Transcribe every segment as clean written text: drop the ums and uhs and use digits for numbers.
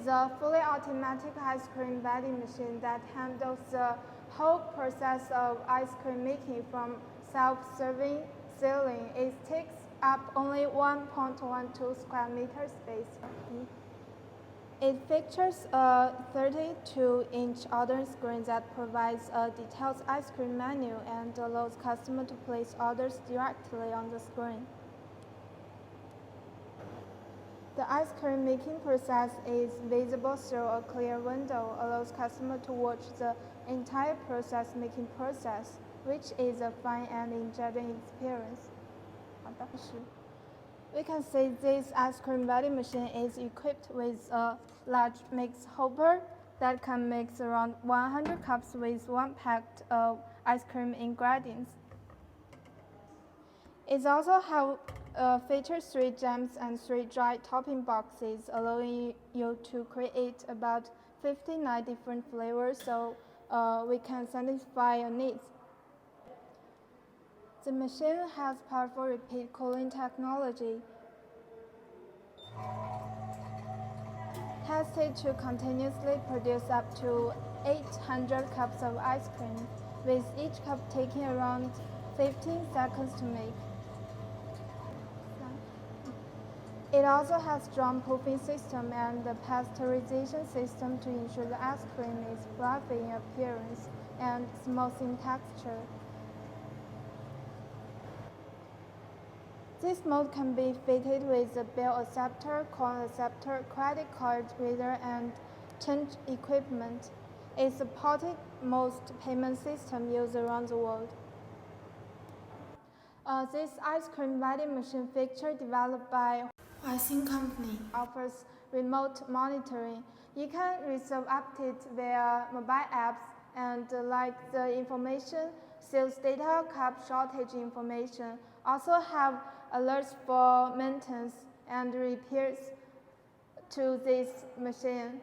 is a fully automatic ice cream vending machine that handles the whole process of ice cream making from self-serving sealing. It takes up only 1.12 square meter space. It features a 32-inch ordering screen that provides a detailed ice cream menu and allows customers to place orders directly on the screen. The ice cream making process is visible through a clear window, allows customers to watch the entire making process, which is a fun and engaging experience. We can see this ice cream vending machine is equipped with a large mix hopper that can mix around 100 cups with one packet of ice cream ingredients. It also features 3 jams and 3 dry topping boxes, allowing you to create about 59 different flavors so we can satisfy your needs. The machine has powerful repeat cooling technology, tested to continuously produce up to 800 cups of ice cream, with each cup taking around 15 seconds to make. It also has drum proofing system and the pasteurization system to ensure the ice cream is fluffy in appearance and smooth in texture. This mode can be fitted with a bill acceptor, coin acceptor, credit card reader, and change equipment. It supported most payment systems used around the world. This ice cream vending machine feature developed by Vending company offers remote monitoring. You can reserve updates via mobile apps and like the information, sales data, cup shortage information. Also have alerts for maintenance and repairs to this machine.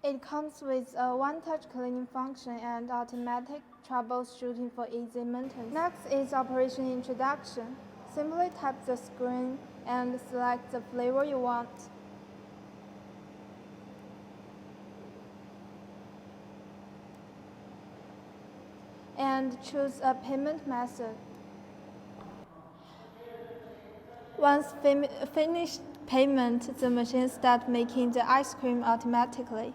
It comes with a one-touch cleaning function and automatic troubleshooting for easy maintenance. Next is operation introduction. Simply tap the screen and select the flavor you want. And choose a payment method. Once finished payment, the machine starts making the ice cream automatically.